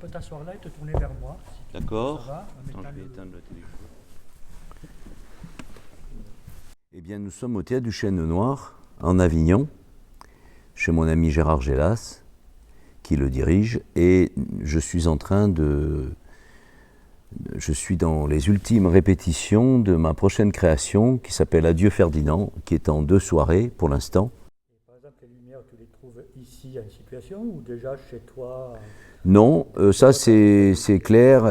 t'asseoir là et te tourner vers moi. Si D'accord. ça va, en Attends, mettant je vais le- éteindre la télévision. Eh bien, nous sommes au Théâtre du Chêne Noir, en Avignon, chez mon ami Gérard Gélas, qui le dirige, et je suis dans les ultimes répétitions de ma prochaine création, qui s'appelle Adieu Ferdinand, qui est en 2 soirées pour l'instant. Par exemple, les lumières, tu les trouves ici à une situation ou déjà chez toi? Non, ça c'est Claire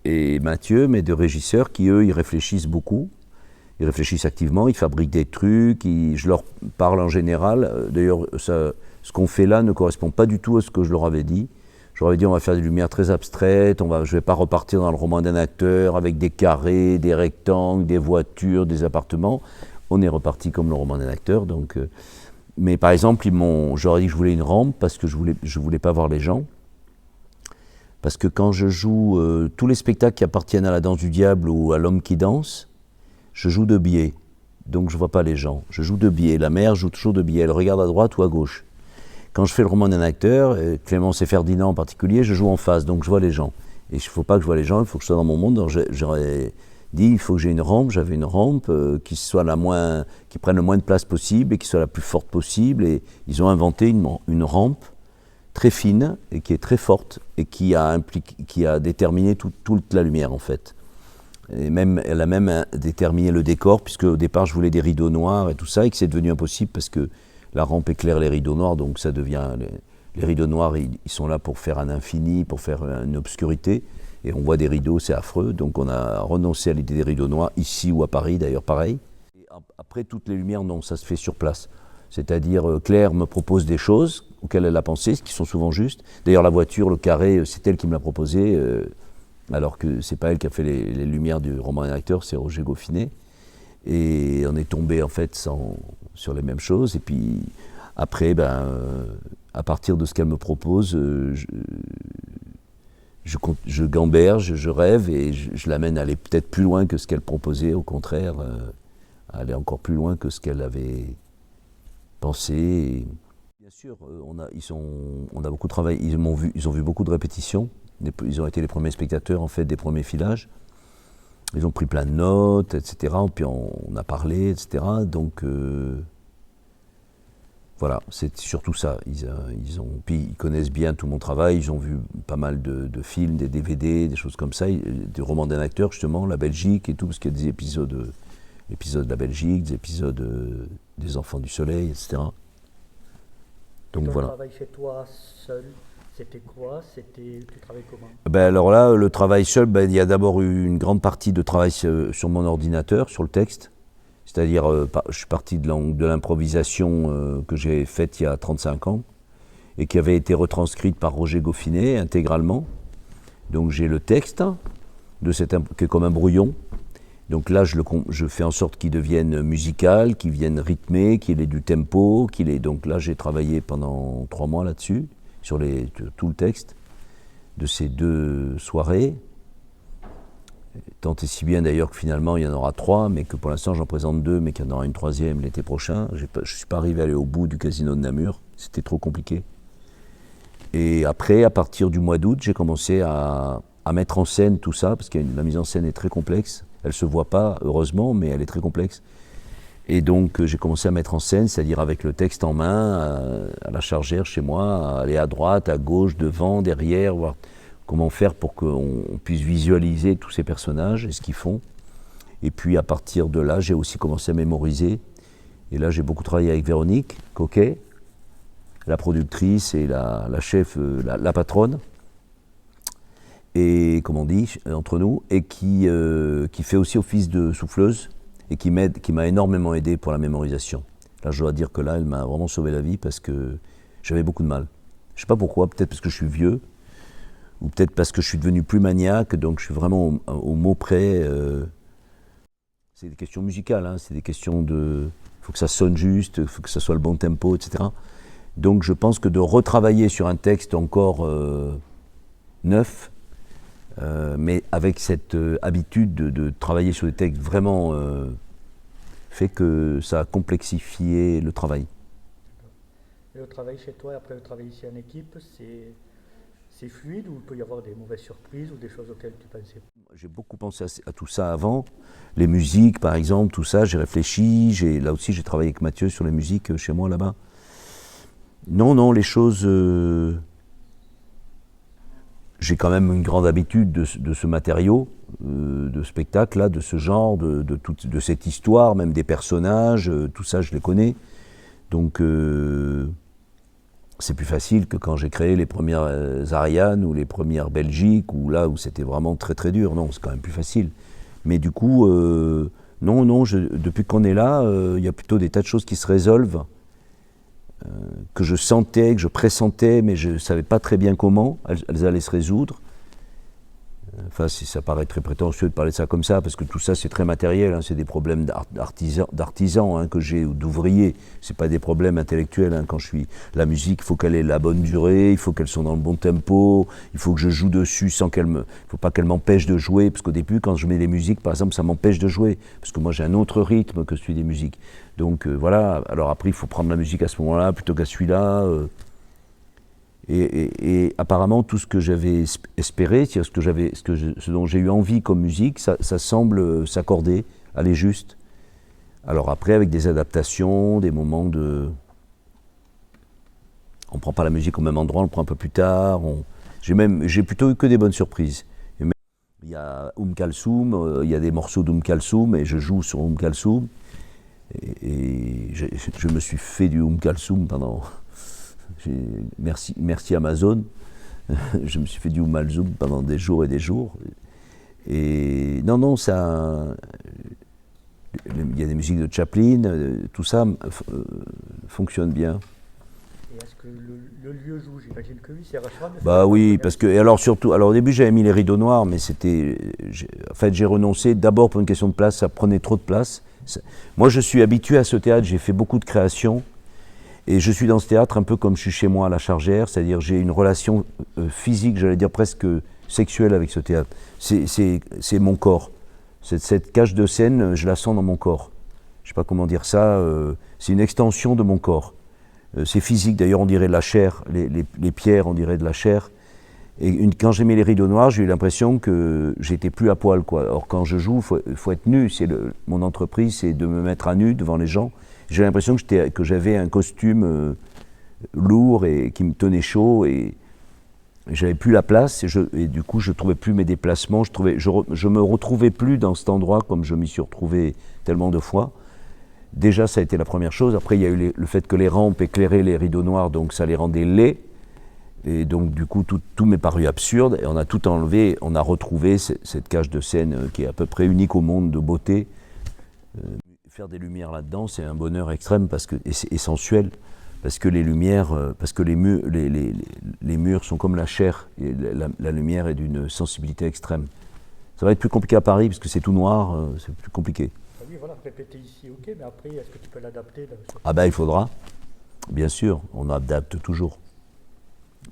et Mathieu, mes 2 régisseurs, qui eux, ils réfléchissent beaucoup. Ils réfléchissent activement, ils fabriquent des trucs, je leur parle en général. D'ailleurs, ce qu'on fait là ne correspond pas du tout à ce que je leur avais dit. Je leur avais dit on va faire des lumières très abstraites, je ne vais pas repartir dans le roman d'un acteur avec des carrés, des rectangles, des voitures, des appartements. On est reparti comme le roman d'un acteur. Donc, mais par exemple, je leur ai dit que je voulais une rampe parce que je voulais pas voir les gens. Parce que quand je joue tous les spectacles qui appartiennent à la danse du diable ou à l'homme qui danse, je joue de biais, donc je ne vois pas les gens. Je joue de biais. La mère joue toujours de biais. Elle regarde à droite ou à gauche. Quand je fais le roman d'un acteur, Clémence et Ferdinand en particulier, je joue en face, donc je vois les gens. Et il ne faut pas que je vois les gens, il faut que je sois dans mon monde. Donc j'aurais dit, il faut que j'ai une rampe. J'avais une rampe qui prenne le moins de place possible et qui soit la plus forte possible. Et ils ont inventé une rampe très fine et qui est très forte et qui a déterminé toute la lumière en fait. Et elle a même déterminé le décor, puisque au départ je voulais des rideaux noirs et tout ça, et que c'est devenu impossible parce que la rampe éclaire les rideaux noirs, donc ça devient. Les rideaux noirs, ils sont là pour faire un infini, pour faire une obscurité, et on voit des rideaux, c'est affreux, donc on a renoncé à l'idée des rideaux noirs, ici ou à Paris d'ailleurs, pareil. Et après, toutes les lumières, non, ça se fait sur place. C'est-à-dire, Claire me propose des choses auxquelles elle a pensé, ce qui sont souvent justes. D'ailleurs, la voiture, le carré, c'est elle qui me l'a proposé. Alors que c'est pas elle qui a fait les lumières du roman d'un acteur, c'est Roger Goffinet. Et on est tombé en fait sur les mêmes choses. Et puis après, à partir de ce qu'elle me propose, je gamberge, je rêve et je l'amène à aller peut-être plus loin que ce qu'elle proposait, au contraire, à aller encore plus loin que ce qu'elle avait pensé. Et bien sûr, on a beaucoup travaillé, ils ont vu beaucoup de répétitions. Ils ont été les premiers spectateurs en fait des premiers filages. Ils ont pris plein de notes, etc. Puis on a parlé, etc. Donc voilà, c'est surtout ça. Puis ils connaissent bien tout mon travail. Ils ont vu pas mal de films, des DVD, des choses comme ça, des romans d'un acteur justement, la Belgique et tout, parce qu'il y a des épisodes de la Belgique, des épisodes des Enfants du Soleil, etc. Donc Ton voilà. travail chez toi seul, c'était quoi? Tu travailles comment? Alors là, le travail seul, il y a d'abord eu une grande partie de travail sur mon ordinateur, sur le texte. C'est-à-dire, je suis parti de l'improvisation que j'ai faite il y a 35 ans et qui avait été retranscrite par Roger Goffinet intégralement. Donc j'ai le texte qui est comme un brouillon. Donc là, je fais en sorte qu'il devienne musical, qu'il vienne rythmé, qu'il ait du tempo. Donc là, j'ai travaillé pendant 3 mois là-dessus, sur tout le texte de ces 2 soirées. Tant et si bien d'ailleurs que finalement il y en aura 3, mais que pour l'instant j'en présente 2, mais qu'il y en aura une 3e l'été prochain. Je ne suis pas arrivé à aller au bout du Casino de Namur, c'était trop compliqué. Et après, à partir du mois d'août, j'ai commencé à mettre en scène tout ça, parce que la mise en scène est très complexe. Elle ne se voit pas, heureusement, mais elle est très complexe. Et donc j'ai commencé à mettre en scène, c'est-à-dire avec le texte en main, à la chargère chez moi, à aller à droite, à gauche, devant, derrière, voir comment faire pour qu'on puisse visualiser tous ces personnages et ce qu'ils font. Et puis à partir de là, j'ai aussi commencé à mémoriser. Et là, j'ai beaucoup travaillé avec Véronique Coquet, la productrice et la chef, la patronne, et comme on dit entre nous, et qui fait aussi office de souffleuse et qui m'a énormément aidé pour la mémorisation. Là, je dois dire que là, elle m'a vraiment sauvé la vie parce que j'avais beaucoup de mal. Je ne sais pas pourquoi, peut-être parce que je suis vieux, ou peut-être parce que je suis devenu plus maniaque, donc je suis vraiment au mot près. C'est des questions musicales, hein, c'est des questions de. Il faut que ça sonne juste, il faut que ça soit le bon tempo, etc. Donc je pense que de retravailler sur un texte encore neuf, mais avec cette habitude de travailler sur des textes vraiment fait que ça a complexifié le travail. Et le travail chez toi et après le travail ici en équipe, c'est fluide ou il peut y avoir des mauvaises surprises ou des choses auxquelles tu pensais pas? J'ai beaucoup pensé à tout ça avant. Les musiques, par exemple, tout ça, j'ai réfléchi. Là aussi, j'ai travaillé avec Mathieu sur les musiques chez moi, là-bas. Non, les choses... j'ai quand même une grande habitude de ce matériau, de spectacle, là, de ce genre, de cette histoire, même des personnages, tout ça, je les connais. Donc, c'est plus facile que quand j'ai créé les premières Ariane ou les premières Belgique, où c'était vraiment très très dur. Non, c'est quand même plus facile. Mais du coup, non, depuis qu'on est là, il y a plutôt des tas de choses qui se résolvent, que je sentais, que je pressentais, mais je ne savais pas très bien comment elles allaient se résoudre. Enfin, ça paraît très prétentieux de parler de ça comme ça, parce que tout ça c'est très matériel, hein, c'est des problèmes d'artisans hein, que j'ai, ou d'ouvriers, c'est pas des problèmes intellectuels. Hein, quand je suis la musique, il faut qu'elle ait la bonne durée, il faut qu'elle soit dans le bon tempo, il faut que je joue dessus sans il faut pas qu'elle m'empêche de jouer, parce qu'au début quand je mets des musiques par exemple ça m'empêche de jouer, parce que moi j'ai un autre rythme que celui des musiques. Donc voilà, alors après il faut prendre la musique à ce moment-là plutôt qu'à celui-là. Et apparemment, tout ce que j'avais espéré, ce dont j'ai eu envie comme musique, ça semble s'accorder, aller juste. Alors après, avec des adaptations, des moments de... On ne prend pas la musique au même endroit, on le prend un peu plus tard. J'ai plutôt eu que des bonnes surprises. Il y a Kalsoum, il y a des morceaux Kalsoum, et je joue sur Kalsoum. Et je me suis fait du Kalsoum pendant... Merci Amazon, je me suis fait du Malzoum pendant des jours et des jours. Et non, ça. Il y a des musiques de Chaplin, tout ça fonctionne bien. Et est-ce que le lieu joue? J'imagine que oui, c'est rassurant. Bah oui, parce que. Et alors surtout, alors au début j'avais mis les rideaux noirs, mais c'était. En fait, j'ai renoncé d'abord pour une question de place, ça prenait trop de place. Moi je suis habitué à ce théâtre, j'ai fait beaucoup de créations. Et je suis dans ce théâtre un peu comme je suis chez moi à la Chargère, c'est-à-dire j'ai une relation physique, j'allais dire presque sexuelle avec ce théâtre. C'est mon corps. Cette cage de scène, je la sens dans mon corps. Je ne sais pas comment dire ça, c'est une extension de mon corps. C'est physique, d'ailleurs on dirait de la chair, les pierres on dirait de la chair. Et quand j'ai mis les rideaux noirs, j'ai eu l'impression que j'étais plus à poil, quoi. Or quand je joue, il faut être nu, mon entreprise c'est de me mettre à nu devant les gens. J'ai l'impression que j'avais un costume lourd et qui me tenait chaud et j'avais plus la place et du coup je trouvais plus mes déplacements, je me retrouvais plus dans cet endroit comme je m'y suis retrouvé tellement de fois. Déjà ça a été la première chose, après il y a eu le fait que les rampes éclairaient les rideaux noirs donc ça les rendait laids et donc du coup tout m'est paru absurde et on a tout enlevé, on a retrouvé cette cage de scène qui est à peu près unique au monde de beauté. Faire des lumières là-dedans, c'est un bonheur extrême et sensuel, parce que les lumières, parce que les murs sont comme la chair, et la lumière est d'une sensibilité extrême. Ça va être plus compliqué à Paris, parce que c'est tout noir, c'est plus compliqué. Ah oui, voilà, répéter ici, ok, mais après, est-ce que tu peux l'adapter Ah ben il faudra, bien sûr, on adapte toujours,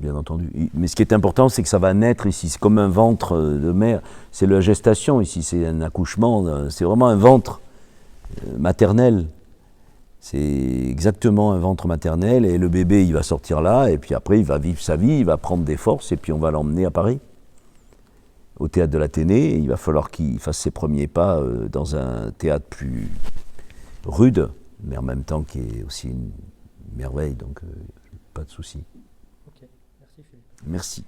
bien entendu. Mais ce qui est important, c'est que ça va naître ici, c'est comme un ventre de mère, c'est la gestation ici, c'est un accouchement, c'est vraiment un ventre maternel, c'est exactement un ventre maternel et le bébé il va sortir là et puis après il va vivre sa vie, il va prendre des forces et puis on va l'emmener à Paris au théâtre de l'Athénée. Il va falloir qu'il fasse ses premiers pas dans un théâtre plus rude mais en même temps qui est aussi une merveille, donc pas de souci. Ok, merci Philippe. Merci.